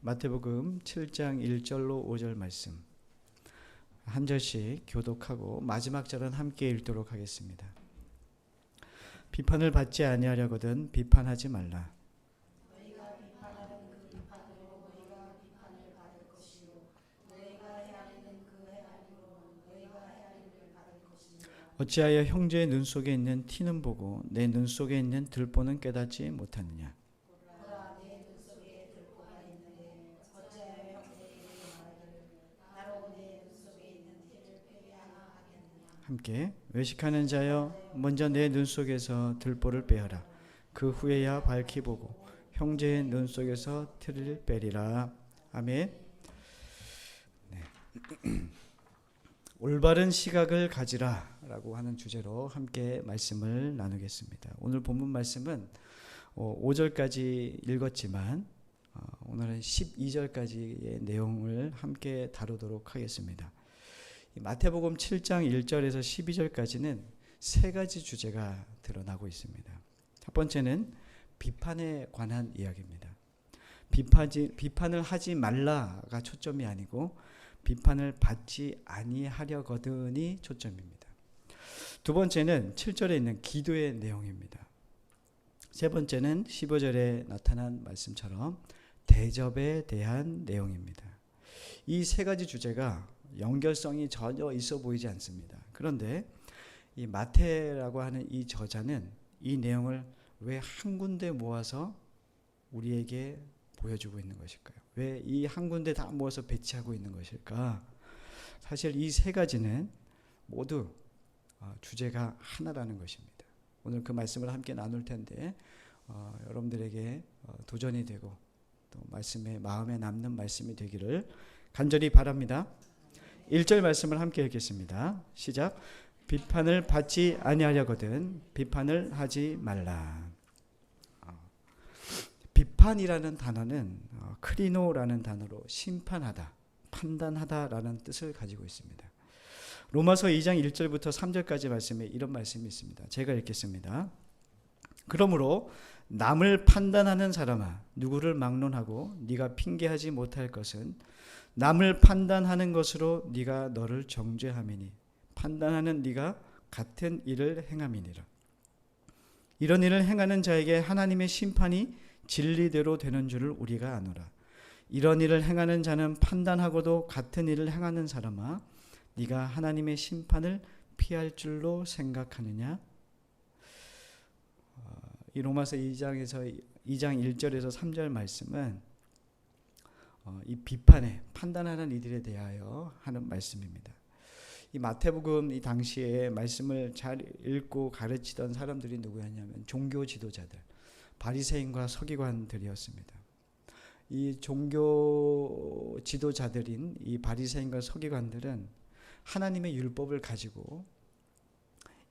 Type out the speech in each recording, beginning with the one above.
마태복음 7장 1절로 5절 말씀 한 절씩 교독하고 마지막 절은 함께 읽도록 하겠습니다. 비판을 받지 아니하려거든 비판하지 말라. 너희가 비판하는 그 비판으로 너희가 비판을 받을 것이요 너희가 헤아리는 그 헤아림으로 너희가 헤아림을 받을 것이니라. 어찌하여 형제의 눈 속에 있는 티는 보고 내 눈 속에 있는 들보는 깨닫지 못하느냐. 보라 내 눈 속에 들보가 있는데 어찌하여 형제에게 말하기를 나로 내 눈 속에 있는 티를 빼앗아 하겠느냐. 함께 외식하는 자여 먼저 내 눈 속에서 들보를 빼어라. 그 후에야 밝히 보고 형제의 눈 속에서 티를 빼리라. 아멘. 네. 올바른 시각을 가지라 라고 하는 주제로 함께 말씀을 나누겠습니다. 오늘 본문 말씀은 5절까지 읽었지만 오늘은 12절까지의 내용을 함께 다루도록 하겠습니다. 마태복음 7장 1절에서 12절까지는 세 가지 주제가 드러나고 있습니다. 첫 번째는 비판에 관한 이야기입니다. 비판을 하지 말라가 초점이 아니고 비판을 받지 아니하려거든이 초점입니다. 두 번째는 7절에 있는 기도의 내용입니다. 세 번째는 15절에 나타난 말씀처럼 대접에 대한 내용입니다. 이 세 가지 주제가 연결성이 전혀 있어 보이지 않습니다. 그런데 이 마태라고 하는 이 저자는 이 내용을 왜 한 군데 모아서 우리에게 보여주고 있는 것일까요? 왜 이 한 군데 다 모아서 배치하고 있는 것일까? 사실 이 세 가지는 모두 주제가 하나라는 것입니다. 오늘 그 말씀을 함께 나눌 텐데 여러분들에게 도전이 되고 또 말씀에 마음에 남는 말씀이 되기를 간절히 바랍니다. 1절 말씀을 함께 읽겠습니다. 시작. 비판을 받지 아니하려거든 비판을 하지 말라. 비판이라는 단어는 크리노라는 단어로 심판하다, 판단하다라는 뜻을 가지고 있습니다. 로마서 2장 1절부터 3절까지 말씀에 이런 말씀이 있습니다. 제가 읽겠습니다. 그러므로 남을 판단하는 사람아 누구를 막론하고 네가 핑계하지 못할 것은 남을 판단하는 것으로 네가 너를 정죄함이니 판단하는 네가 같은 일을 행함이니라. 이런 일을 행하는 자에게 하나님의 심판이 진리대로 되는 줄을 우리가 아노라. 이런 일을 행하는 자는 판단하고도 같은 일을 행하는 사람아 네가 하나님의 심판을 피할 줄로 생각하느냐. 이 로마서 2장 1절에서 3절 말씀은 이 비판에 판단하는 이들에 대하여 하는 말씀입니다. 이 마태복음 이 당시에 말씀을 잘 읽고 가르치던 사람들이 누구였냐면 종교 지도자들, 바리새인과 서기관들이었습니다. 이 종교 지도자들인 이 바리새인과 서기관들은 하나님의 율법을 가지고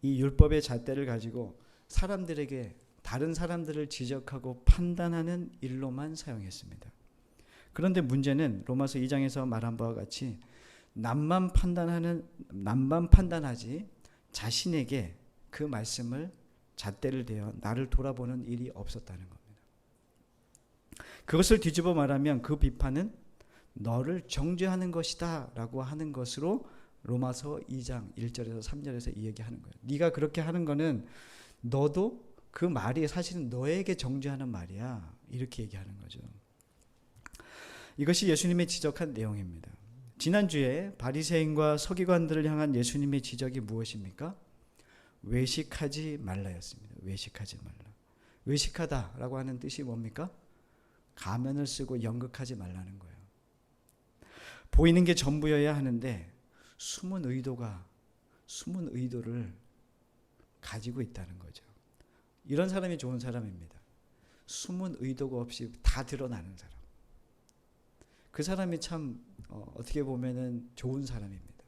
이 율법의 잣대를 가지고 사람들에게 다른 사람들을 지적하고 판단하는 일로만 사용했습니다. 그런데 문제는 로마서 2장에서 말한 바와 같이 남만 판단하지 자신에게 그 말씀을 잣대를 대어 나를 돌아보는 일이 없었다는 겁니다. 그것을 뒤집어 말하면 그 비판은 너를 정죄하는 것이다 라고 하는 것으로 로마서 2장 1절에서 3절에서 이 얘기하는 거예요. 네가 그렇게 하는 거는 너도 그 말이 사실은 너에게 정죄하는 말이야. 이렇게 얘기하는 거죠. 이것이 예수님의 지적한 내용입니다. 지난주에 바리새인과 서기관들을 향한 예수님의 지적이 무엇입니까? 외식하지 말라였습니다. 외식하지 말라. 외식하다라고 하는 뜻이 뭡니까? 가면을 쓰고 연극하지 말라는 거예요. 보이는 게 전부여야 하는데 숨은 의도를 가지고 있다는 거죠. 이런 사람이 좋은 사람입니다. 숨은 의도가 없이 다 드러나는 사람. 그 사람이 참 어떻게 보면은 좋은 사람입니다.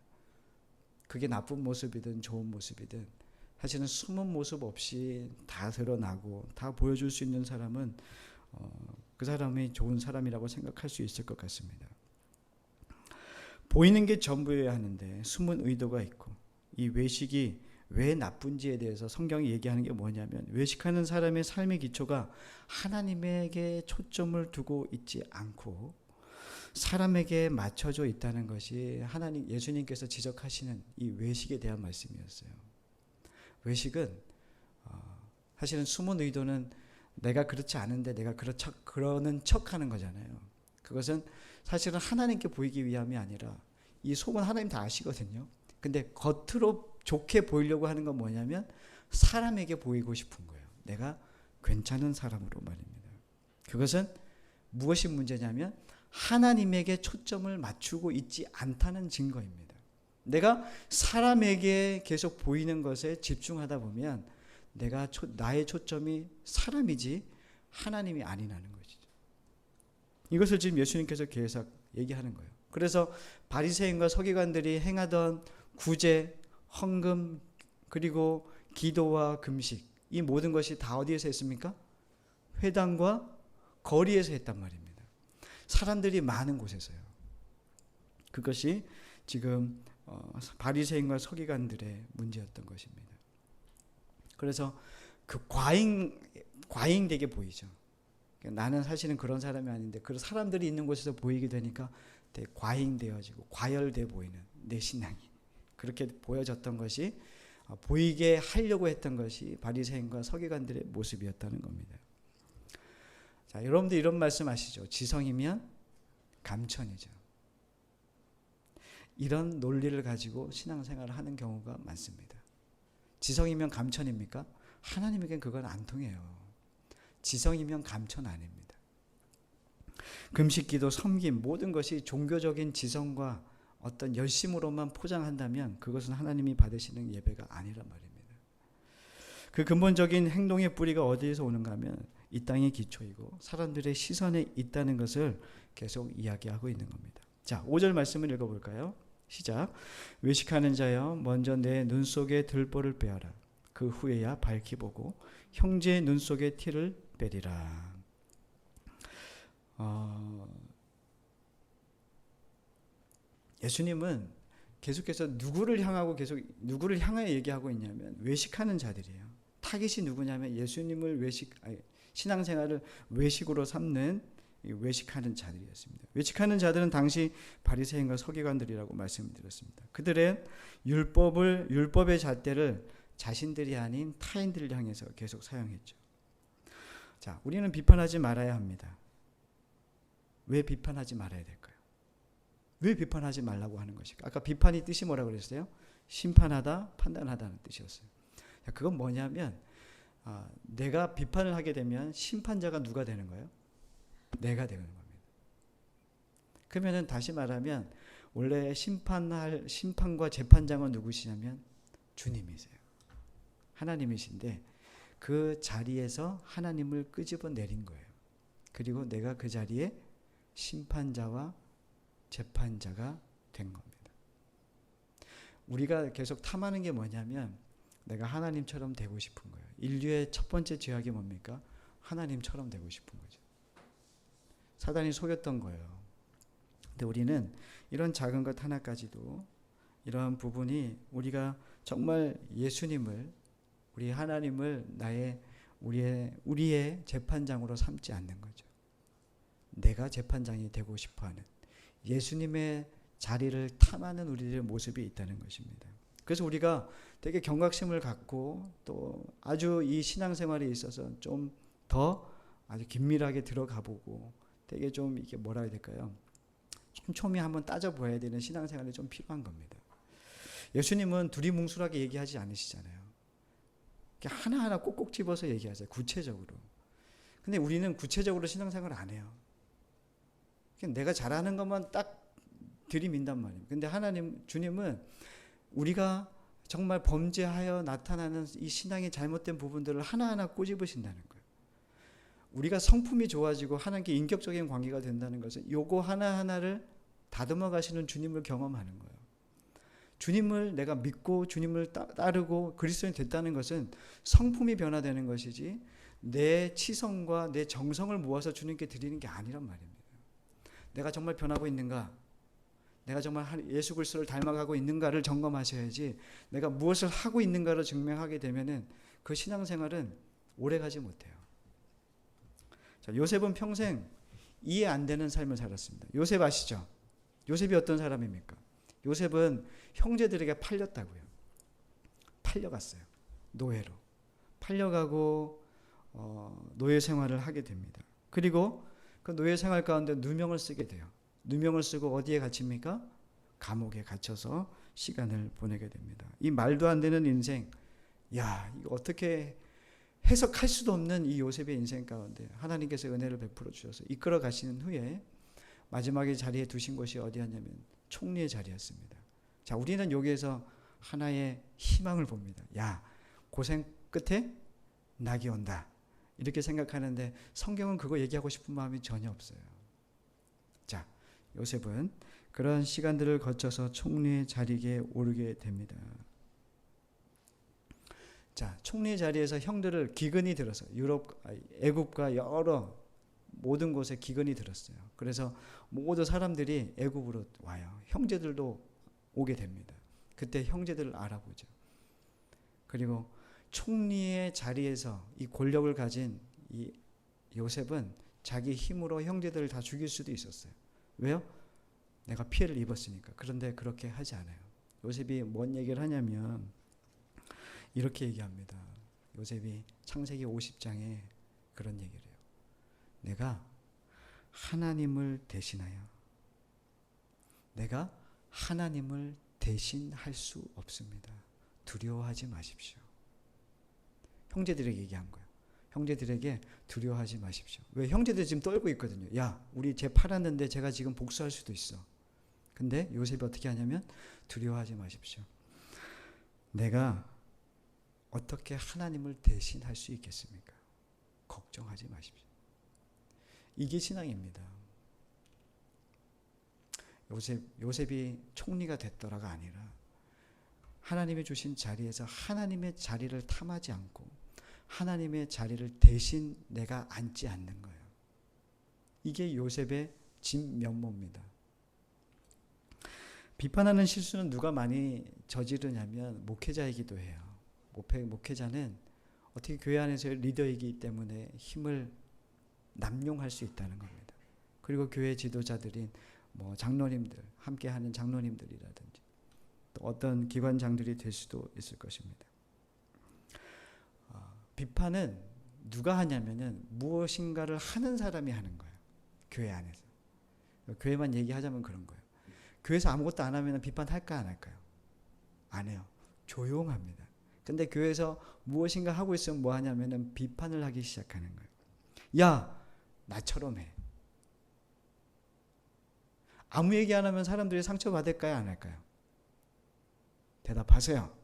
그게 나쁜 모습이든 좋은 모습이든 사실은 숨은 모습 없이 다 드러나고 다 보여줄 수 있는 사람은 그 사람이 좋은 사람이라고 생각할 수 있을 것 같습니다. 보이는 게 전부여야 하는데 숨은 의도가 있고 이 외식이 왜 나쁜지에 대해서 성경이 얘기하는 게 뭐냐면 외식하는 사람의 삶의 기초가 하나님에게 초점을 두고 있지 않고 사람에게 맞춰져 있다는 것이 하나님 예수님께서 지적하시는 이 외식에 대한 말씀이었어요. 외식은 사실은 숨은 의도는 내가 그렇지 않은데 내가 그러는 척하는 거잖아요. 그것은 사실은 하나님께 보이기 위함이 아니라 이 속은 하나님 다 아시거든요. 근데 겉으로 좋게 보이려고 하는 건 뭐냐면 사람에게 보이고 싶은 거예요. 내가 괜찮은 사람으로 말입니다. 그것은 무엇이 문제냐면 하나님에게 초점을 맞추고 있지 않다는 증거입니다. 내가 사람에게 계속 보이는 것에 집중하다 보면 나의 초점이 사람이지 하나님이 아니라는 것이죠. 이것을 지금 예수님께서 계속 얘기하는 거예요. 그래서 바리새인과 서기관들이 행하던 구제, 헌금, 그리고 기도와 금식, 이 모든 것이 다 어디에서 했습니까? 회당과 거리에서 했단 말입니다. 사람들이 많은 곳에서요. 그것이 지금 바리새인과 서기관들의 문제였던 것입니다. 그래서 그 과잉되게 보이죠. 나는 사실은 그런 사람이 아닌데 그 사람들이 있는 곳에서 보이게 되니까 되게 과잉되어지고 과열돼 보이는 내 신앙이 그렇게 보여졌던 것이 보이게 하려고 했던 것이 바리새인과 서기관들의 모습이었다는 겁니다. 자, 여러분들 이런 말씀 아시죠? 지성이면 감천이죠. 이런 논리를 가지고 신앙생활을 하는 경우가 많습니다. 지성이면 감천입니까? 하나님에겐 그건 안 통해요. 지성이면 감천 아닙니다. 금식, 기도, 섬김 모든 것이 종교적인 지성과 어떤 열심으로만 포장한다면 그것은 하나님이 받으시는 예배가 아니란 말입니다. 그 근본적인 행동의 뿌리가 어디에서 오는가 하면 이 땅의 기초이고 사람들의 시선에 있다는 것을 계속 이야기하고 있는 겁니다. 자, 5절 말씀을 읽어볼까요? 시작. 외식하는 자여 먼저 내 눈 속에 들보를 빼어라. 그 후에야 밝히 보고 형제의 눈 속에 티를 빼리라. 예수님은 계속해서 누구를 향하여 얘기하고 있냐면 외식하는 자들이에요. 타깃이 누구냐면 예수님을 신앙생활을 외식으로 삼는 외식하는 자들이었습니다. 외식하는 자들은 당시 바리새인과 서기관들이라고 말씀드렸습니다. 그들은 율법의 잣대를 자신들이 아닌 타인들을 향해서 계속 사용했죠. 자, 우리는 비판하지 말아야 합니다. 왜 비판하지 말아야 될까요? 왜 비판하지 말라고 하는 것일까? 아까 비판이 뜻이 뭐라고 그랬어요? 심판하다, 판단하다는 뜻이었어요. 자, 그건 뭐냐면 내가 비판을 하게 되면 심판자가 누가 되는 거예요? 내가 되는 겁니다. 그러면은 다시 말하면 원래 심판과 재판장은 누구시냐면 주님이세요. 하나님이신데 그 자리에서 하나님을 끄집어 내린 거예요. 그리고 내가 그 자리에 심판자와 재판자가 된 겁니다. 우리가 계속 탐하는 게 뭐냐면 내가 하나님처럼 되고 싶은 거예요. 인류의 첫 번째 죄악이 뭡니까? 하나님처럼 되고 싶은 거죠. 사단이 속였던 거예요. 근데 우리는 이런 작은 것 하나까지도 이러한 부분이 우리가 정말 예수님을 우리 하나님을 우리의 재판장으로 삼지 않는 거죠. 내가 재판장이 되고 싶어하는 예수님의 자리를 탐하는 우리들의 모습이 있다는 것입니다. 그래서 우리가 되게 경각심을 갖고 또 아주 이 신앙생활에 있어서 좀 더 아주 긴밀하게 들어가 보고 되게 좀 이게 뭐라 해야 될까요? 촘촘히 한번 따져봐야 되는 신앙생활이 좀 필요한 겁니다. 예수님은 두리뭉술하게 얘기하지 않으시잖아요. 하나하나 꼭꼭 집어서 얘기하세요. 구체적으로. 근데 우리는 구체적으로 신앙생활을 안 해요. 내가 잘하는 것만 딱 들이민단 말이에요. 근데 주님은 우리가 정말 범죄하여 나타나는 이 신앙의 잘못된 부분들을 하나하나 꼬집으신다는 거예요. 우리가 성품이 좋아지고 하나님께 인격적인 관계가 된다는 것은 요거 하나하나를 다듬어 가시는 주님을 경험하는 거예요. 주님을 내가 믿고 주님을 따르고 그리스도인이 됐다는 것은 성품이 변화되는 것이지 내 치성과 내 정성을 모아서 주님께 드리는 게 아니란 말입니다. 내가 정말 변하고 있는가? 내가 정말 예수 그리스도를 닮아가고 있는가를 점검하셔야지 내가 무엇을 하고 있는가를 증명하게 되면은 그 신앙생활은 오래가지 못해요. 자, 요셉은 평생 이해 안 되는 삶을 살았습니다. 요셉 아시죠? 요셉이 어떤 사람입니까? 요셉은 형제들에게 팔렸다고요. 팔려갔어요. 노예로. 팔려가고 노예 생활을 하게 됩니다. 그리고 그 노예 생활 가운데 누명을 쓰게 돼요. 누명을 쓰고 어디에 갇힙니까? 감옥에 갇혀서 시간을 보내게 됩니다. 이 말도 안 되는 인생, 야, 이거 어떻게 해석할 수도 없는 이 요셉의 인생 가운데 하나님께서 은혜를 베풀어 주셔서 이끌어 가시는 후에 마지막에 자리에 두신 곳이 어디였냐면 총리의 자리였습니다. 자, 우리는 여기에서 하나의 희망을 봅니다. 야, 고생 끝에 낙이 온다. 이렇게 생각하는데 성경은 그거 얘기하고 싶은 마음이 전혀 없어요. 자, 요셉은 그런 시간들을 거쳐서 총리의 자리에 오르게 됩니다. 자, 총리의 자리에서 형들을 기근이 들어서 애굽과 여러 모든 곳에 기근이 들었어요. 그래서 모든 사람들이 애굽으로 와요. 형제들도 오게 됩니다. 그때 형제들을 알아보죠. 그리고 총리의 자리에서 이 권력을 가진 이 요셉은 자기 힘으로 형제들을 다 죽일 수도 있었어요. 왜요? 내가 피해를 입었으니까. 그런데 그렇게 하지 않아요. 요셉이 뭔 얘기를 하냐면 이렇게 얘기합니다. 요셉이 창세기 50장에 그런 얘기를 해요. 내가 하나님을 대신하여 내가 하나님을 대신할 수 없습니다. 두려워하지 마십시오. 형제들에게 얘기한 거예요. 형제들에게 두려워하지 마십시오. 왜? 형제들 지금 떨고 있거든요. 야, 우리 쟤 팔았는데 제가 지금 복수할 수도 있어. 근데 요셉이 어떻게 하냐면 두려워하지 마십시오. 내가 어떻게 하나님을 대신할 수 있겠습니까? 걱정하지 마십시오. 이게 신앙입니다. 요셉이 총리가 됐더라가 아니라 하나님이 주신 자리에서 하나님의 자리를 탐하지 않고 하나님의 자리를 대신 내가 앉지 않는 거예요. 이게 요셉의 진면모입니다. 비판하는 실수는 누가 많이 저지르냐면 목회자이기도 해요. 목회자는 어떻게 교회 안에서의 리더이기 때문에 힘을 남용할 수 있다는 겁니다. 그리고 교회 지도자들인 장로님들, 함께하는 장로님들이라든지 또 어떤 기관장들이 될 수도 있을 것입니다. 비판은 누가 하냐면은 무엇인가를 하는 사람이 하는 거예요. 교회 안에서. 교회만 얘기하자면 그런 거예요. 교회에서 아무것도 안 하면 비판할까 안 할까요? 안 해요. 조용합니다. 근데 교회에서 무엇인가 하고 있으면 뭐 하냐면은 비판을 하기 시작하는 거예요. 야, 나처럼 해. 아무 얘기 안 하면 사람들이 상처받을까요? 안 할까요? 대답하세요.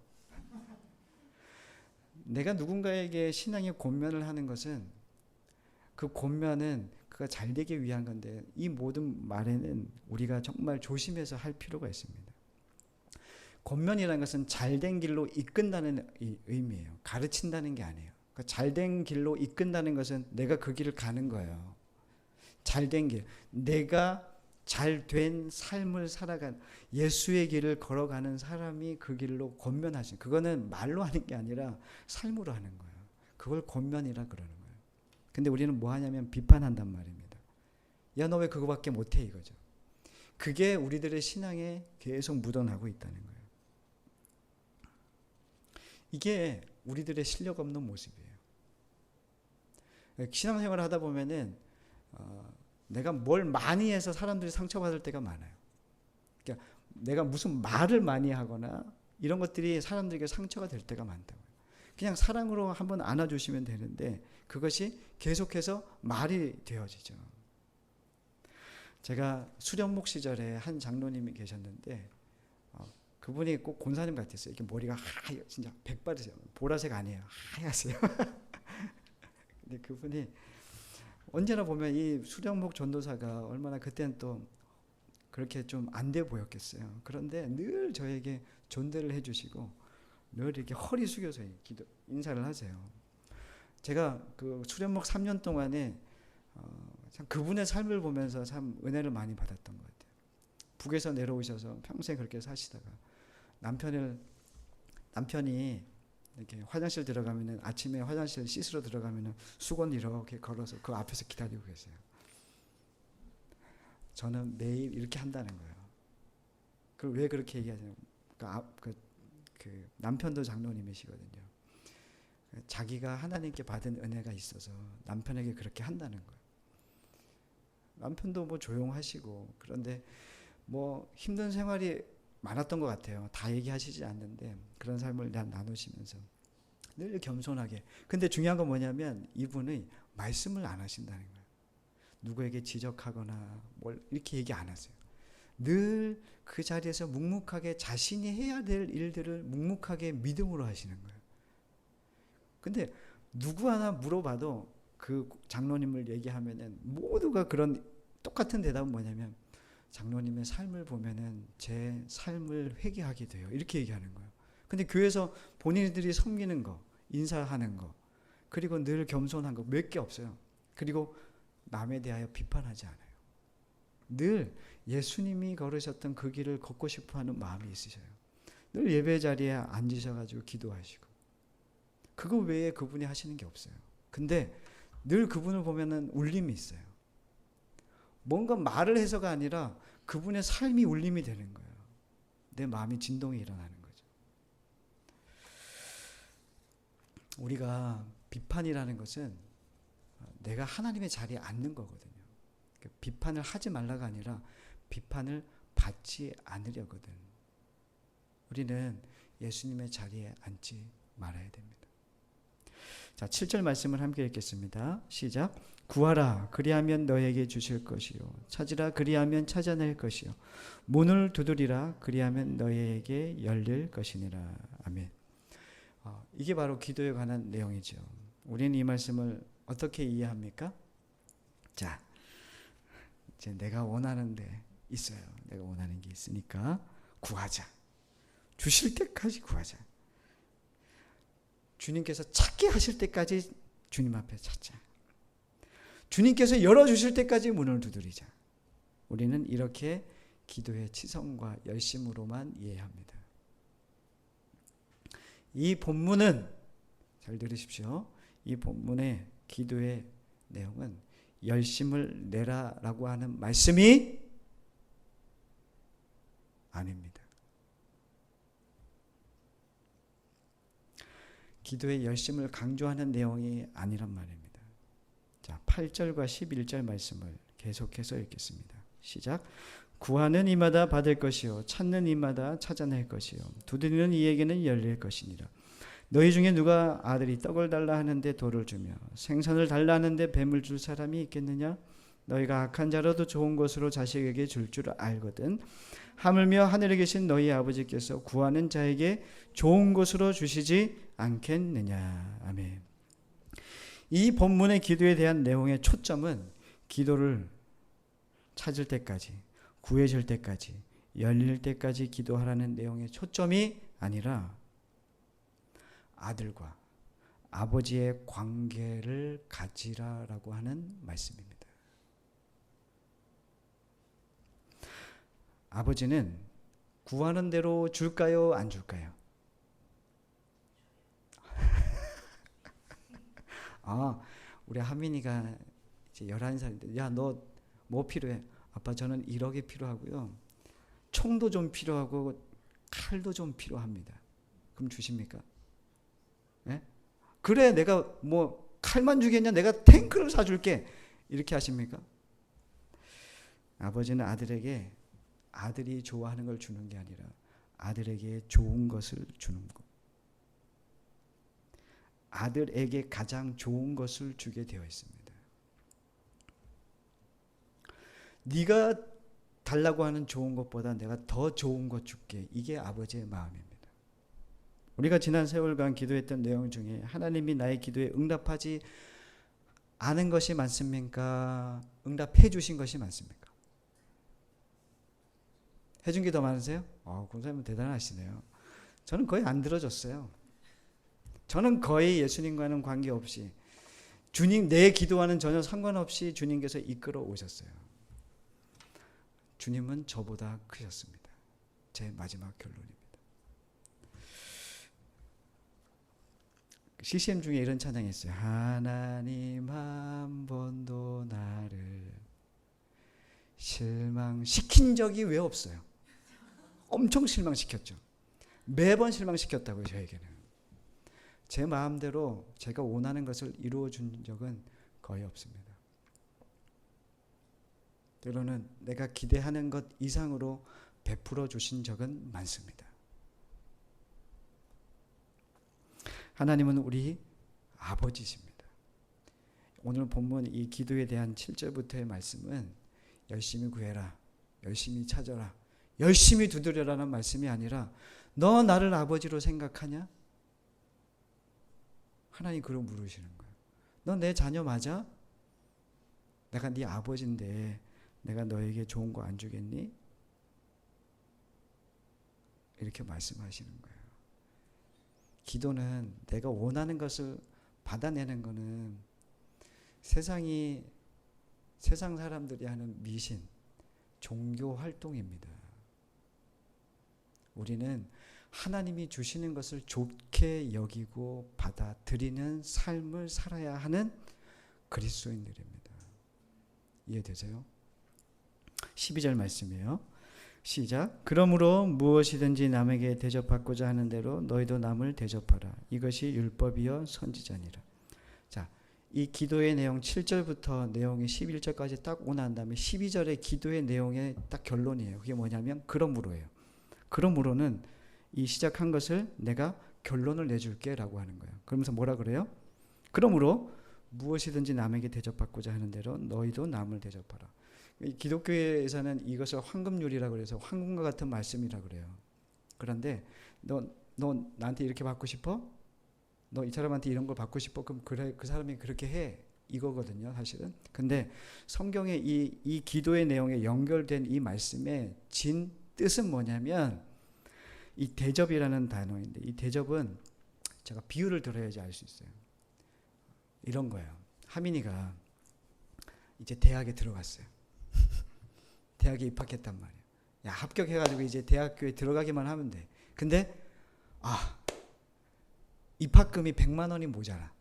내가 누군가에게 신앙의 권면을 하는 것은 그 권면은 그가 잘 되기 위한 건데 이 모든 말에는 우리가 정말 조심해서 할 필요가 있습니다. 권면이라는 것은 잘된 길로 이끈다는 의미예요. 가르친다는 게 아니에요. 그러니까 잘된 길로 이끈다는 것은 내가 그 길을 가는 거예요. 잘된 길. 내가 잘된 삶을 살아간 예수의 길을 걸어가는 사람이 그 길로 권면하신, 그거는 말로 하는 게 아니라 삶으로 하는 거예요. 그걸 권면이라 그러는 거예요. 근데 우리는 뭐 하냐면 비판한단 말입니다. 야, 너 왜 그거밖에 못해 이거죠. 그게 우리들의 신앙에 계속 묻어나고 있다는 거예요. 이게 우리들의 실력 없는 모습이에요. 신앙생활을 하다 보면은 내가 뭘 많이 해서 사람들이 상처받을 때가 많아요. 그러니까 내가 무슨 말을 많이 하거나 이런 것들이 사람들에게 상처가 될 때가 많다고요. 그냥 사랑으로 한번 안아주시면 되는데 그것이 계속해서 말이 되어지죠. 제가 수련목 시절에 한 장로님이 계셨는데 그분이 꼭 권사님 같았어요. 이렇게 머리가 하얘, 진짜 백발이세요. 보라색 아니에요. 하얗세요. 근데 그분이 언제나 보면 이 수령목 전도사가 얼마나 그때는 또 그렇게 좀 안 돼 보였겠어요. 그런데 늘 저에게 존대를 해주시고 늘 이렇게 허리 숙여서 인사를 하세요. 제가 그 수련목 3년 동안에 참 그분의 삶을 보면서 참 은혜를 많이 받았던 것 같아요. 북에서 내려오셔서 평생 그렇게 사시다가 남편이 이렇게 화장실 들어가면은 아침에 화장실 씻으러 들어가면은 수건 이렇게 걸어서 그 앞에서 기다리고 계세요. 저는 매일 이렇게 한다는 거예요. 그걸 왜 그렇게 얘기하냐면 그 남편도 장로님이시거든요. 자기가 하나님께 받은 은혜가 있어서 남편에게 그렇게 한다는 거예요. 남편도 뭐 조용하시고 그런데 뭐 힘든 생활이 많았던 것 같아요. 다 얘기하시지 않는데 그런 삶을 나누시면서 늘 겸손하게. 근데 중요한 건 뭐냐면 이분이 말씀을 안 하신다는 거예요. 누구에게 지적하거나 뭘 이렇게 얘기 안 하세요. 늘 그 자리에서 묵묵하게 자신이 해야 될 일들을 묵묵하게 믿음으로 하시는 거예요. 근데 누구 하나 물어봐도 그 장로님을 얘기하면은 모두가 그런 똑같은 대답은 뭐냐면 장로님의 삶을 보면은 제 삶을 회개하게 돼요. 이렇게 얘기하는 거예요. 근데 교회에서 본인들이 섬기는 거, 인사하는 거, 그리고 늘 겸손한 거 몇 개 없어요. 그리고 남에 대하여 비판하지 않아요. 늘 예수님이 걸으셨던 그 길을 걷고 싶어하는 마음이 있으셔요. 늘 예배 자리에 앉으셔가지고 기도하시고 그거 외에 그분이 하시는 게 없어요. 근데 늘 그분을 보면은 울림이 있어요. 뭔가 말을 해서가 아니라 그분의 삶이 울림이 되는 거예요. 내 마음이 진동이 일어나는 거죠. 우리가 비판이라는 것은 내가 하나님의 자리에 앉는 거거든요. 비판을 하지 말라가 아니라 비판을 받지 않으려거든. 우리는 예수님의 자리에 앉지 말아야 됩니다. 자, 7절 말씀을 함께 읽겠습니다. 시작. 구하라 그리하면 너에게 주실 것이요 찾으라 그리하면 찾아낼 것이요 문을 두드리라 그리하면 너에게 열릴 것이니라. 아멘. 이게 바로 기도에 관한 내용이죠. 우리는 이 말씀을 어떻게 이해합니까? 자, 이제 내가 원하는 데 있어요. 내가 원하는 게 있으니까 구하자. 주실 때까지 구하자. 주님께서 찾게 하실 때까지 주님 앞에 찾자. 주님께서 열어주실 때까지 문을 두드리자. 우리는 이렇게 기도의 치성과 열심으로만 이해합니다. 이 본문은 잘 들으십시오. 이 본문의 기도의 내용은 열심을 내라라고 하는 말씀이 아닙니다. 기도의 열심을 강조하는 내용이 아니란 말입니다. 자, 8절과 11절 말씀을 계속해서 읽겠습니다. 시작. 구하는 이마다 받을 것이요 찾는 이마다 찾아낼 것이요 두드리는 이에게는 열릴 것이니라. 너희 중에 누가 아들이 떡을 달라 하는데 돌을 주며 생선을 달라 하는데 뱀을 줄 사람이 있겠느냐? 너희가 악한 자라도 좋은 것으로 자식에게 줄 줄 알거든. 하물며 하늘에 계신 너희 아버지께서 구하는 자에게 좋은 것으로 주시지 않겠느냐. 아멘. 이 본문의 기도에 대한 내용의 초점은 기도를 찾을 때까지, 구해질 때까지, 열릴 때까지 기도하라는 내용의 초점이 아니라 아들과 아버지의 관계를 가지라라고 하는 말씀입니다. 아버지는 구하는 대로 줄까요? 안 줄까요? 우리 하민이가 이제 11살인데 야, 너 뭐 필요해? 아빠 저는 1억이 필요하고요. 총도 좀 필요하고 칼도 좀 필요합니다. 그럼 주십니까? 네? 그래 내가 뭐 칼만 주겠냐? 내가 탱크를 사줄게. 이렇게 하십니까? 아버지는 아들에게 아들이 좋아하는 걸 주는 게 아니라 아들에게 좋은 것을 주는 것. 아들에게 가장 좋은 것을 주게 되어 있습니다. 네가 달라고 하는 좋은 것보다 내가 더 좋은 것 줄게. 이게 아버지의 마음입니다. 우리가 지난 세월간 기도했던 내용 중에 하나님이 나의 기도에 응답하지 않은 것이 많습니까? 응답해 주신 것이 많습니까? 해준 게 더 많으세요? 권사님은 대단하시네요. 저는 거의 안 들어줬어요. 저는 거의 예수님과는 관계없이 주님 내 기도와는 전혀 상관없이 주님께서 이끌어 오셨어요. 주님은 저보다 크셨습니다. 제 마지막 결론입니다. CCM 중에 이런 찬양이 있어요. 하나님 한 번도 나를 실망 실망시킨 적이 왜 없어요? 엄청 실망시켰죠. 매번 실망시켰다고요. 저에게는. 제 마음대로 제가 원하는 것을 이루어 준 적은 거의 없습니다. 때로는 내가 기대하는 것 이상으로 베풀어 주신 적은 많습니다. 하나님은 우리 아버지십니다. 오늘 본문 이 기도에 대한 7절부터의 말씀은 열심히 구해라, 열심히 찾아라, 열심히 두드려라는 말씀이 아니라 너 나를 아버지로 생각하냐? 하나님 그러고 물으시는 거예요. 너 내 자녀 맞아? 내가 네 아버지인데 내가 너에게 좋은 거 안 주겠니? 이렇게 말씀하시는 거예요. 기도는 내가 원하는 것을 받아내는 거는 세상 사람들이 하는 미신, 종교 활동입니다. 우리는 하나님이 주시는 것을 좋게 여기고 받아들이는 삶을 살아야 하는 그리스도인들입니다. 이해되세요? 12절 말씀이에요. 시작. 그러므로 무엇이든지 남에게 대접받고자 하는 대로 너희도 남을 대접하라. 이것이 율법이요 선지자니라. 자, 이 기도의 내용 7절부터 내용이 11절까지 딱 오고 난 다음에 12절의 기도의 내용의 딱 결론이에요. 그게 뭐냐면 그러므로예요. 그러므로는 이 시작한 것을 내가 결론을 내줄게 라고 하는 거예요. 그러면서 뭐라 그래요? 그러므로 무엇이든지 남에게 대접받고자 하는 대로 너희도 남을 대접하라. 기독교에서는 이것을 황금률이라고 그래서 황금과 같은 말씀이라고 그래요. 그런데 너 나한테 이렇게 받고 싶어? 너 이 사람한테 이런 걸 받고 싶어? 그럼 그래, 그 사람이 그렇게 해. 이거거든요, 사실은. 근데 성경의 이 기도의 내용에 연결된 이 말씀의 진 뜻은 뭐냐면 이 대접이라는 단어인데 이 대접은 제가 비유를 들어야지 알 수 있어요. 이런 거예요. 하민이가 이제 대학에 들어갔어요. 대학에 입학했단 말이에요. 야, 합격해가지고 이제 대학교에 들어가기만 하면 돼. 근데 입학금이 100만 원이 모자라.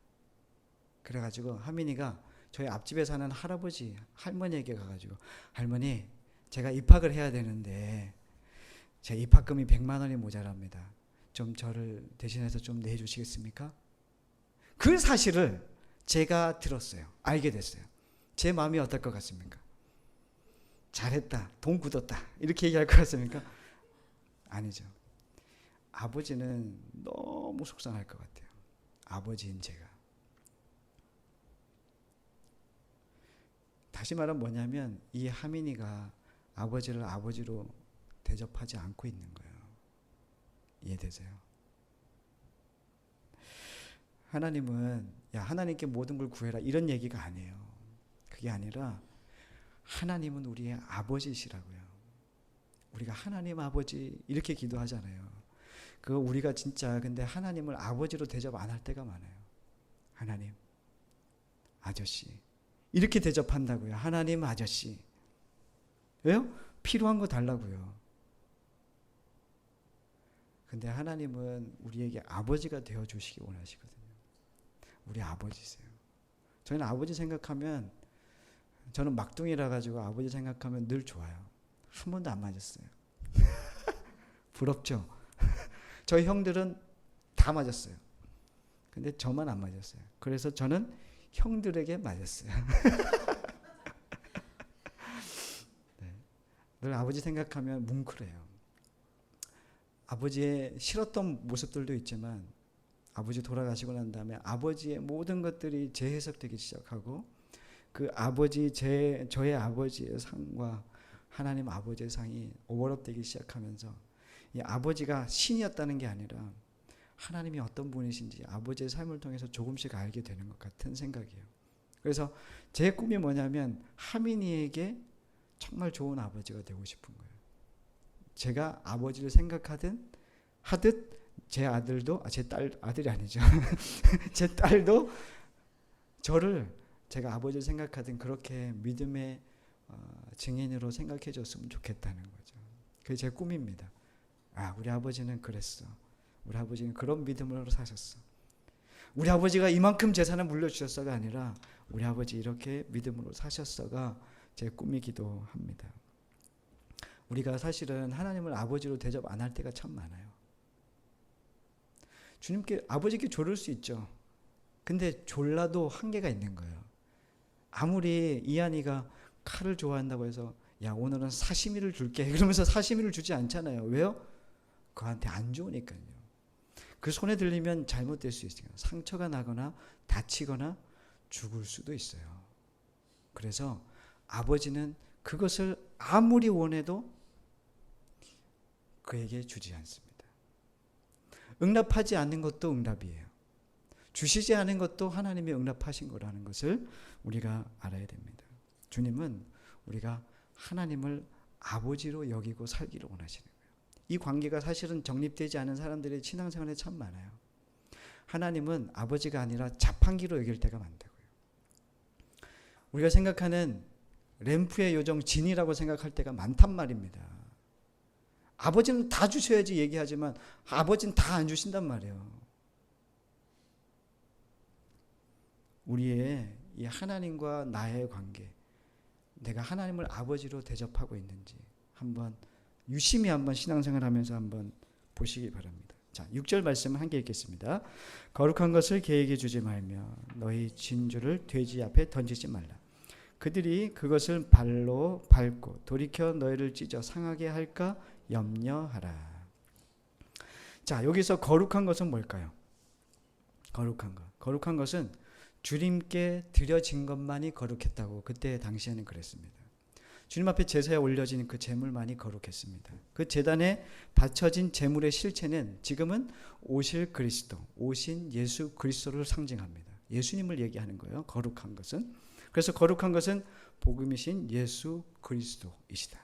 그래가지고 하민이가 저희 앞집에 사는 할아버지 할머니에게 가가지고 할머니 제가 입학을 해야 되는데 제 입학금이 100만 원이 모자랍니다. 좀 저를 대신해서 좀 내주시겠습니까? 그 사실을 제가 들었어요. 알게 됐어요. 제 마음이 어떨 것 같습니까? 잘했다. 돈 굳었다. 이렇게 얘기할 것 같습니까? 아니죠. 아버지는 너무 속상할 것 같아요. 아버지인 제가. 다시 말하면 뭐냐면 이 하민이가 아버지를 아버지로 대접하지 않고 있는 거예요. 이해되세요? 하나님은 야 하나님께 모든 걸 구해라 이런 얘기가 아니에요. 그게 아니라 하나님은 우리의 아버지시라고요. 우리가 하나님 아버지 이렇게 기도하잖아요. 그거 우리가 진짜 근데 하나님을 아버지로 대접 안 할 때가 많아요. 하나님 아저씨 이렇게 대접한다고요. 하나님 아저씨. 왜요? 필요한 거 달라고요. 근데 하나님은 우리에게 아버지가 되어 주시기 원하시거든요. 우리 아버지세요. 저희는 아버지 생각하면 저는 막둥이라 가지고 아버지 생각하면 늘 좋아요. 한 번도 안 맞았어요. 부럽죠? 저희 형들은 다 맞았어요. 근데 저만 안 맞았어요. 그래서 저는 형들에게 맞았어요. 네. 늘 아버지 생각하면 뭉클해요. 아버지의 싫었던 모습들도 있지만 아버지 돌아가시고 난 다음에 아버지의 모든 것들이 재해석되기 시작하고 그 아버지 저의 아버지의 상과 하나님 아버지의 상이 오버랩되기 시작하면서 이 아버지가 신이었다는 게 아니라 하나님이 어떤 분이신지 아버지의 삶을 통해서 조금씩 알게 되는 것 같은 생각이에요. 그래서 제 꿈이 뭐냐면 하민이에게 정말 좋은 아버지가 되고 싶은 거예요. 제가 아버지를 하듯 제 아들도 제 딸 아들이 아니죠. 제 딸도 저를 제가 아버지를 생각하든 그렇게 믿음의 증인으로 생각해 줬으면 좋겠다는 거죠. 그게 제 꿈입니다. 우리 아버지는 그랬어. 우리 아버지는 그런 믿음으로 사셨어. 우리 아버지가 이만큼 재산을 물려주셨어가 아니라 우리 아버지 이렇게 믿음으로 사셨어가 제 꿈이기도 합니다. 우리가 사실은 하나님을 아버지로 대접 안 할 때가 참 많아요. 주님께 아버지께 조를 수 있죠. 근데 졸라도 한계가 있는 거예요. 아무리 이한이가 칼을 좋아한다고 해서 야 오늘은 사시미를 줄게 그러면서 사시미를 주지 않잖아요. 왜요? 그한테 안 좋으니까요. 그 손에 들리면 잘못될 수 있어요. 상처가 나거나 다치거나 죽을 수도 있어요. 그래서 아버지는 그것을 아무리 원해도 그에게 주지 않습니다. 응답하지 않는 것도 응답이에요. 주시지 않은 것도 하나님이 응답하신 거라는 것을 우리가 알아야 됩니다. 주님은 우리가 하나님을 아버지로 여기고 살기를 원하시는 거예요. 이 관계가 사실은 정립되지 않은 사람들의 신앙생활에 참 많아요. 하나님은 아버지가 아니라 자판기로 여길 때가 많다고요. 우리가 생각하는 램프의 요정 진이라고 생각할 때가 많단 말입니다. 아버지는 다 주셔야지 얘기하지만 아버지는 다 안 주신단 말이에요. 우리의 이 하나님과 나의 관계, 내가 하나님을 아버지로 대접하고 있는지 한번 유심히 한번 신앙생활 하면서 한번 보시기 바랍니다. 자, 6절 말씀을 함께 읽겠습니다. 거룩한 것을 개에게 주지 말며 너희 진주를 돼지 앞에 던지지 말라. 그들이 그것을 발로 밟고 돌이켜 너희를 찢어 상하게 할까 염려하라. 자, 여기서 거룩한 것은 뭘까요? 거룩한 것. 거룩한 것은 주님께 드려진 것만이 거룩했다고 그때 당시에는 그랬습니다. 주님 앞에 제사에 올려진 그 제물만이 거룩했습니다. 그 제단에 바쳐진 제물의 실체는 지금은 오실 그리스도, 오신 예수 그리스도를 상징합니다. 예수님을 얘기하는 거예요. 거룩한 것은. 그래서 거룩한 것은 복음이신 예수 그리스도이시다.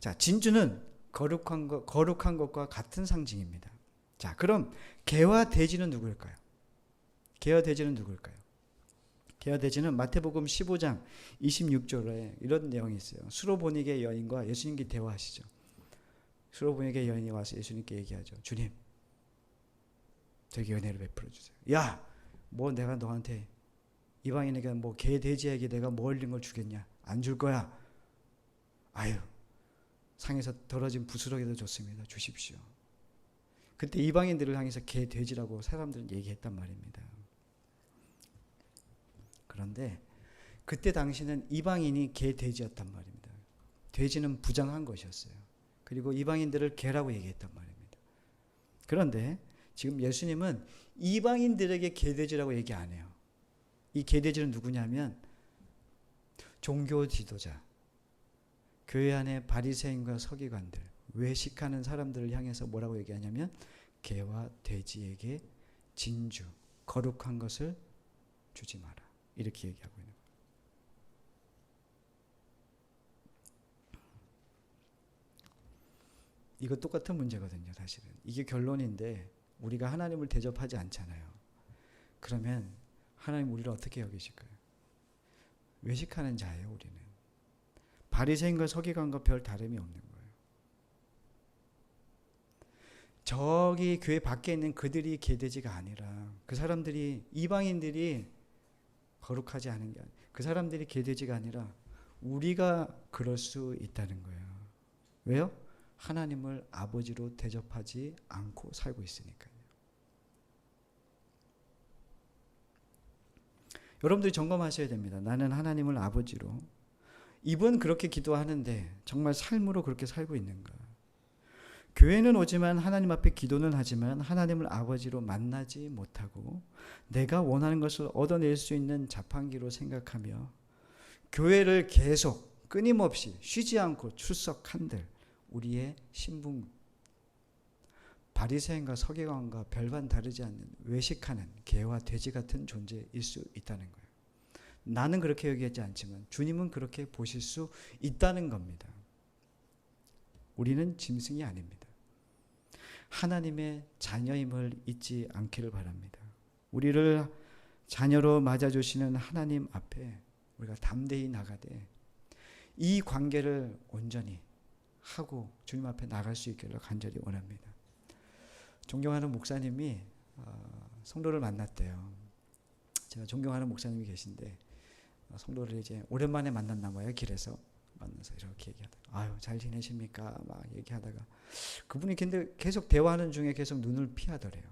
자, 진주는 거룩한 것과 같은 상징입니다. 자, 그럼 개와 돼지는 누구일까요? 개와 돼지는 누구일까요? 개와 돼지는 마태복음 15장 26절에 이런 내용이 있어요. 수로보니게 여인과 예수님께 대화하시죠. 수로보니게 여인이 와서 예수님께 얘기하죠. 주님, 저에게 은혜를 베풀어 주세요. 야, 뭐 내가 너한테 이방인에게 뭐 개 돼지에게 내가 뭐 흘린 걸 주겠냐? 안 줄 거야. 아유, 상에서 떨어진 부스러기도 좋습니다. 주십시오. 그때 이방인들을 향해서 개 돼지라고 사람들은 얘기했단 말입니다. 그런데 그때 당시는 이방인이 개 돼지였단 말입니다. 돼지는 부정한 것이었어요. 그리고 이방인들을 개라고 얘기했단 말입니다. 그런데 지금 예수님은 이방인들에게 개 돼지라고 얘기 안 해요. 이 개 돼지는 누구냐면 종교 지도자, 교회 안에 바리새인과 서기관들, 외식하는 사람들을 향해서 뭐라고 얘기하냐면 개와 돼지에게 진주, 거룩한 것을 주지 마라. 이렇게 얘기하고 있는 거예요. 이거 똑같은 문제거든요. 사실은 이게 결론인데 우리가 하나님을 대접하지 않잖아요. 그러면 하나님 우리를 어떻게 여기실까요? 외식하는 자예요. 우리는 바리새인과 서기관과 별 다름이 없는 거예요. 저기 교회 밖에 있는 그들이 개돼지가 아니라 그 사람들이 이방인들이 거룩하지 않은 게 아니라 그 사람들이 개돼지가 아니라 우리가 그럴 수 있다는 거예요. 왜요? 하나님을 아버지로 대접하지 않고 살고 있으니까요. 여러분들이 점검하셔야 됩니다. 나는 하나님을 아버지로, 입은 그렇게 기도하는데 정말 삶으로 그렇게 살고 있는가? 교회는 오지만 하나님 앞에 기도는 하지만 하나님을 아버지로 만나지 못하고 내가 원하는 것을 얻어낼 수 있는 자판기로 생각하며 교회를 계속 끊임없이 쉬지 않고 출석한들 우리의 신분, 바리새인과 서기관과 별반 다르지 않는 외식하는 개와 돼지 같은 존재일 수 있다는 거예요. 나는 그렇게 여기지 않지만 주님은 그렇게 보실 수 있다는 겁니다. 우리는 짐승이 아닙니다. 하나님의 자녀임을 잊지 않기를 바랍니다. 우리를 자녀로 맞아주시는 하나님 앞에 우리가 담대히 나가되 이 관계를 온전히 하고 주님 앞에 나갈 수 있기를 간절히 원합니다. 존경하는 목사님이 성도를 만났대요. 제가 존경하는 목사님이 계신데 성도를 이제 오랜만에 만났나 봐요. 길에서 만나서 이렇게 얘기하다가 아유 잘 지내십니까 막 얘기하다가 그분이 근데 계속 대화하는 중에 계속 눈을 피하더래요.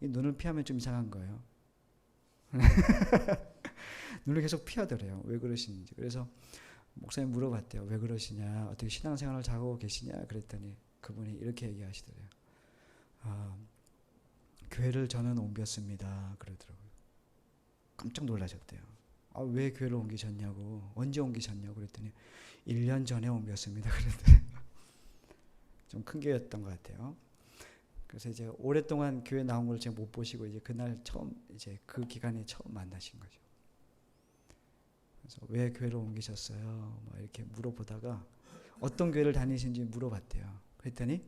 이 눈을 피하면 좀 이상한 거예요. 눈을 계속 피하더래요. 왜 그러시는지. 그래서 목사님 물어봤대요. 왜 그러시냐, 어떻게 신앙생활을 잘하고 계시냐 그랬더니 그분이 이렇게 얘기하시더래요. 교회를 저는 옮겼습니다 그러더라고요. 깜짝 놀라셨대요. 왜 교회를 옮기셨냐고, 언제 옮기셨냐고 그랬더니 1년 전에 옮겼습니다 그러더래요. 좀 큰 교회였던 것 같아요. 그래서 이제 오랫동안 교회 나온 걸 제가 못 보시고 이제 그날 처음 이제 그 기간에 처음 만나신 거죠. 그래서 왜 교회를 옮기셨어요? 뭐 이렇게 물어보다가 어떤 교회를 다니신지 물어봤대요. 그랬더니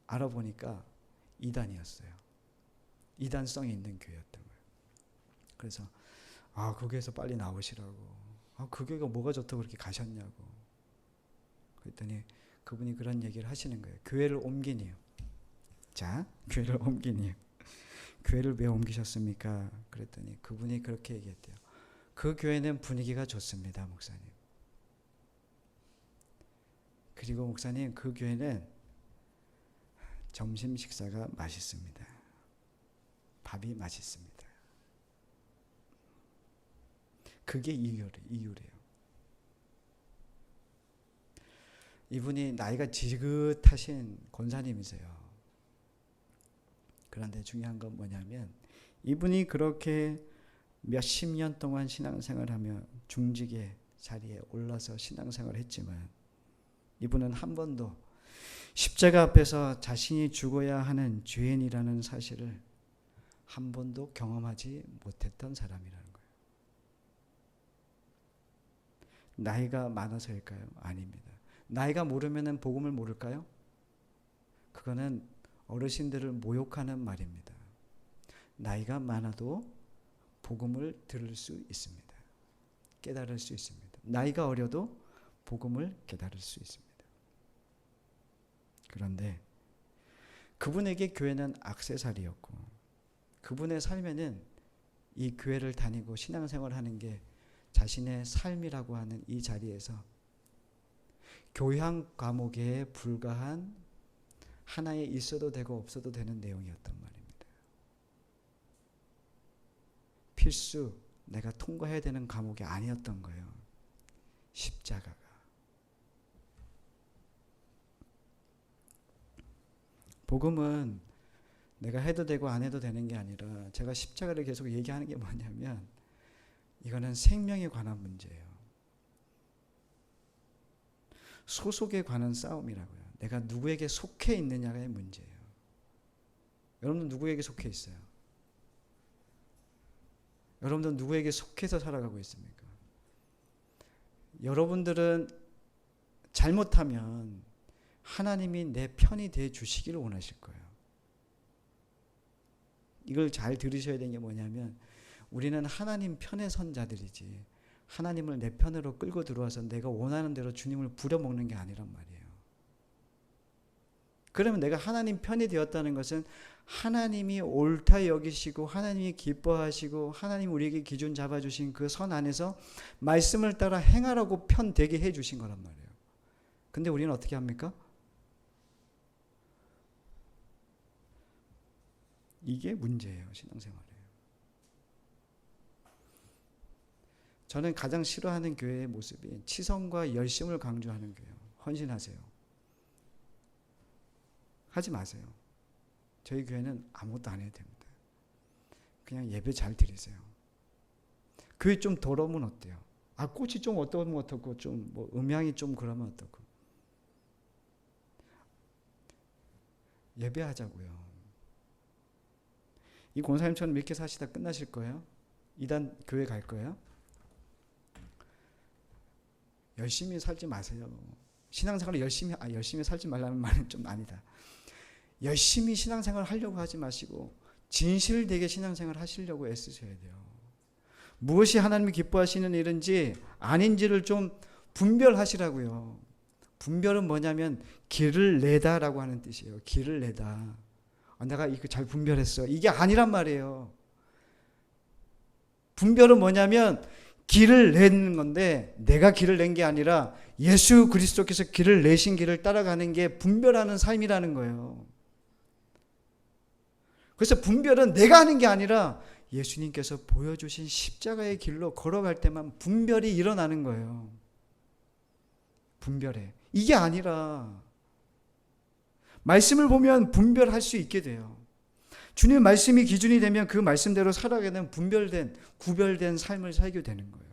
알아보니까 이단이었어요. 이단성이 있는 교회였던 거예요. 그래서 그 교회에서 빨리 나오시라고. 그 교회가 뭐가 좋다고 그렇게 가셨냐고. 그랬더니 그분이 그런 얘기를 하시는 거예요. 교회를 옮긴 이유. 자, 교회를 옮긴 이유. 교회를 왜 옮기셨습니까? 그랬더니 그분이 그렇게 얘기했대요. 그 교회는 분위기가 좋습니다, 목사님. 그리고 목사님, 그 교회는 점심 식사가 맛있습니다. 밥이 맛있습니다. 그게 이유래요. 이분이 나이가 지긋하신 권사님이세요. 그런데 중요한 건 뭐냐면 이분이 그렇게 몇십 년 동안 신앙생활하며 중직의 자리에 올라서 신앙생활을 했지만 이분은 한 번도 십자가 앞에서 자신이 죽어야 하는 죄인이라는 사실을 한 번도 경험하지 못했던 사람이라는 거예요. 나이가 많아서일까요? 아닙니다. 나이가 모르면 복음을 모를까요? 그거는 어르신들을 모욕하는 말입니다. 나이가 많아도 복음을 들을 수 있습니다. 깨달을 수 있습니다. 나이가 어려도 복음을 깨달을 수 있습니다. 그런데 그분에게 교회는 액세서리였고 그분의 삶에는 이 교회를 다니고 신앙생활을 하는 게 자신의 삶이라고 하는 이 자리에서 교양 과목에 불과한 하나에 있어도 되고 없어도 되는 내용이었단 말입니다. 필수 내가 통과해야 되는 과목이 아니었던 거예요. 십자가가. 복음은 내가 해도 되고 안 해도 되는 게 아니라 제가 십자가를 계속 얘기하는 게 뭐냐면 이거는 생명에 관한 문제예요. 소속에 관한 싸움이라고요. 내가 누구에게 속해 있느냐의 문제예요. 여러분들 누구에게 속해 있어요? 여러분들 누구에게 속해서 살아가고 있습니까? 여러분들은 잘못하면 하나님이 내 편이 돼 주시기를 원하실 거예요. 이걸 잘 들으셔야 되는 게 뭐냐면 우리는 하나님 편에 선 자들이지 하나님을 내 편으로 끌고 들어와서 내가 원하는 대로 주님을 부려먹는 게 아니란 말이에요. 그러면 내가 하나님 편이 되었다는 것은 하나님이 옳다 여기시고 하나님이 기뻐하시고 하나님 우리에게 기준 잡아주신 그 선 안에서 말씀을 따라 행하라고 편되게 해주신 거란 말이에요. 근데 우리는 어떻게 합니까? 이게 문제예요. 신앙생활에. 저는 가장 싫어하는 교회의 모습이 치성과 열심을 강조하는 교회예요. 헌신하세요. 하지 마세요. 저희 교회는 아무것도 안 해도 됩니다. 그냥 예배 잘 드리세요. 교회 좀 더러우면 어때요? 꽃이 좀 어떠면 어떻고 좀 뭐 음향이 좀 그러면 어떻고. 예배하자고요. 이 권사님처럼 이렇게 사시다 끝나실 거예요? 이단 교회 갈 거예요? 열심히 살지 마세요. 신앙생활을 열심히 살지 말라는 말은 좀 아니다. 열심히 신앙생활을 하려고 하지 마시고 진실되게 신앙생활을 하시려고 애쓰셔야 돼요. 무엇이 하나님이 기뻐하시는 일인지 아닌지를 좀 분별하시라고요. 분별은 뭐냐면 길을 내다라고 하는 뜻이에요. 길을 내다. 내가 이거 잘 분별했어. 이게 아니란 말이에요. 분별은 뭐냐면 길을 내는 건데 내가 길을 낸 게 아니라 예수 그리스도께서 길을 내신 길을 따라가는 게 분별하는 삶이라는 거예요. 그래서 분별은 내가 하는 게 아니라 예수님께서 보여주신 십자가의 길로 걸어갈 때만 분별이 일어나는 거예요. 분별해. 이게 아니라 말씀을 보면 분별할 수 있게 돼요. 주님의 말씀이 기준이 되면 그 말씀대로 살아가게 되면 분별된, 구별된 삶을 살게 되는 거예요.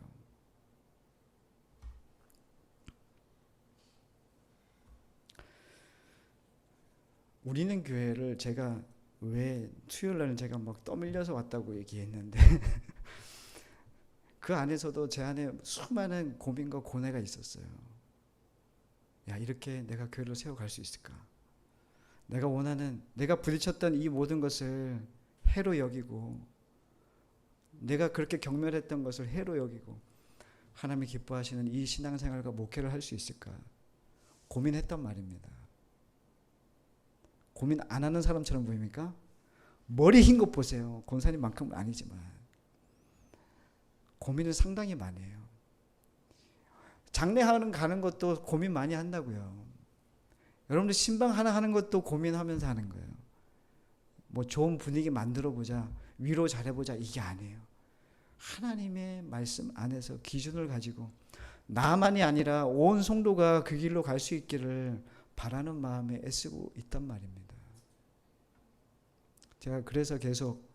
우리는 교회를 제가 왜 수요일 날은 제가 막 떠밀려서 왔다고 얘기했는데 그 안에서도 제 안에 수많은 고민과 고뇌가 있었어요. 야, 이렇게 내가 교회를 세워갈 수 있을까? 내가 원하는, 내가 부딪혔던 이 모든 것을 해로 여기고, 내가 그렇게 경멸했던 것을 해로 여기고, 하나님이 기뻐하시는 이 신앙생활과 목회를 할 수 있을까? 고민했단 말입니다. 고민 안 하는 사람처럼 보입니까? 머리 흰 것 보세요. 권사님만큼은 아니지만 고민을 상당히 많이 해요. 장례하는 가는 것도 고민 많이 한다고요. 여러분들 신방 하나 하는 것도 고민하면서 하는 거예요. 뭐 좋은 분위기 만들어 보자, 위로 잘해보자, 이게 아니에요. 하나님의 말씀 안에서 기준을 가지고 나만이 아니라 온 성도가 그 길로 갈 수 있기를 바라는 마음에 애쓰고 있단 말입니다. 제가 그래서 계속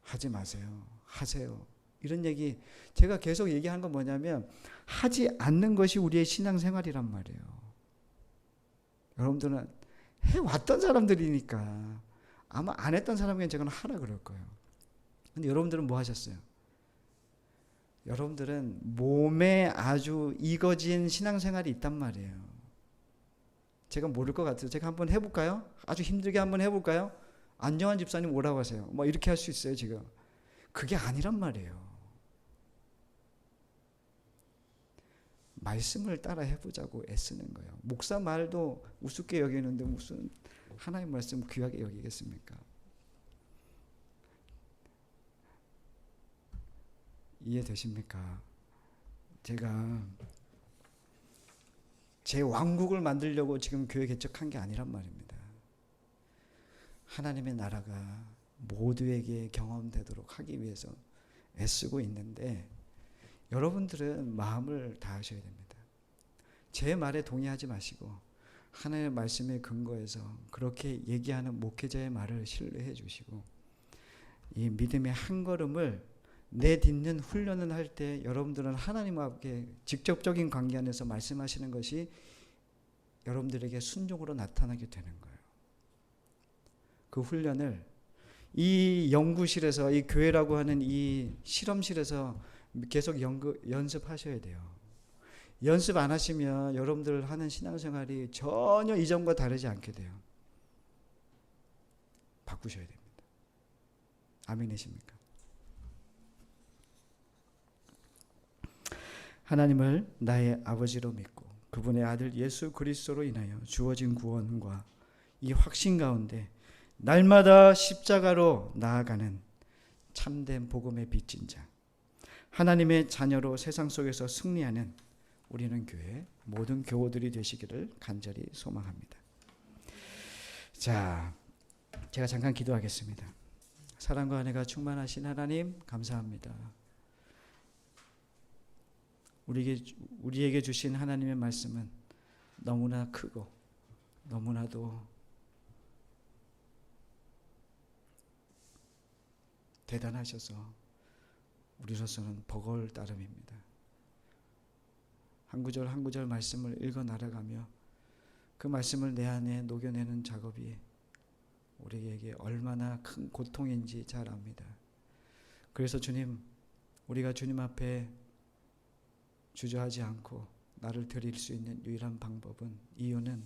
하지 마세요, 하세요, 이런 얘기 제가 계속 얘기한 건 뭐냐면 하지 않는 것이 우리의 신앙생활이란 말이에요. 여러분들은 해왔던 사람들이니까 아마 안 했던 사람에게는 제가 하라 그럴 거예요. 근데 여러분들은 뭐 하셨어요? 여러분들은 몸에 아주 익어진 신앙생활이 있단 말이에요. 제가 모를 것 같아요. 제가 한번 해볼까요? 아주 힘들게 한번 해볼까요? 안정환 집사님 오라고 하세요. 뭐 이렇게 할 수 있어요 지금. 그게 아니란 말이에요. 말씀을 따라 해보자고 애쓰는 거예요. 목사 말도 우습게 여기는데 무슨 하나님 말씀 귀하게 여기겠습니까? 이해되십니까? 제가 제 왕국을 만들려고 지금 교회 개척한 게 아니란 말입니다. 하나님의 나라가 모두에게 경험되도록 하기 위해서 애쓰고 있는데 여러분들은 마음을 다하셔야 됩니다. 제 말에 동의하지 마시고 하나님의 말씀에 근거해서 그렇게 얘기하는 목회자의 말을 신뢰해 주시고 이 믿음의 한 걸음을 내딛는 훈련을 할 때 여러분들은 하나님과 함께 직접적인 관계 안에서 말씀하시는 것이 여러분들에게 순종으로 나타나게 되는 거예요. 그 훈련을 이 연구실에서, 이 교회라고 하는 이 실험실에서 계속 연습하셔야 돼요. 연습 안 하시면 여러분들 하는 신앙생활이 전혀 이전과 다르지 않게 돼요. 바꾸셔야 됩니다. 아멘이십니까? 하나님을 나의 아버지로 믿고 그분의 아들 예수 그리스도로 인하여 주어진 구원과 이 확신 가운데 날마다 십자가로 나아가는 참된 복음의 빚진 자, 하나님의 자녀로 세상 속에서 승리하는 우리는 교회 모든 교우들이 되시기를 간절히 소망합니다. 자, 제가 잠깐 기도하겠습니다. 사랑과 은혜가 충만하신 하나님 감사합니다. 우리에게 주신 하나님의 말씀은 너무나 크고 너무나도 대단하셔서 우리로서는 버거울 따름입니다. 한 구절 한 구절 말씀을 읽어 나아가며 그 말씀을 내 안에 녹여내는 작업이 우리에게 얼마나 큰 고통인지 잘 압니다. 그래서 주님, 우리가 주님 앞에 주저하지 않고 나를 드릴 수 있는 유일한 방법은, 이유는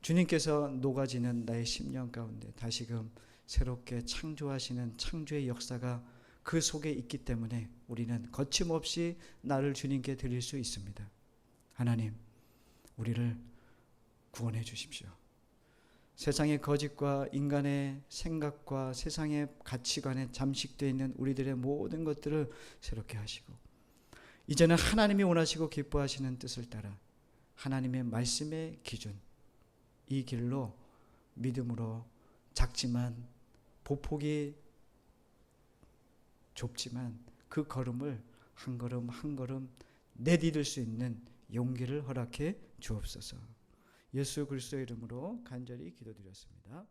주님께서 녹아지는 나의 심령 가운데 다시금 새롭게 창조하시는 창조의 역사가 그 속에 있기 때문에 우리는 거침없이 나를 주님께 드릴 수 있습니다. 하나님, 우리를 구원해 주십시오. 세상의 거짓과 인간의 생각과 세상의 가치관에 잠식되어 있는 우리들의 모든 것들을 새롭게 하시고 이제는 하나님이 원하시고 기뻐하시는 뜻을 따라 하나님의 말씀의 기준, 이 길로 믿음으로 작지만 보폭이 좁지만 그 걸음을 한 걸음 한 걸음 내디딜 수 있는 용기를 허락해 주옵소서. 예수 그리스도의 이름으로 간절히 기도드렸습니다.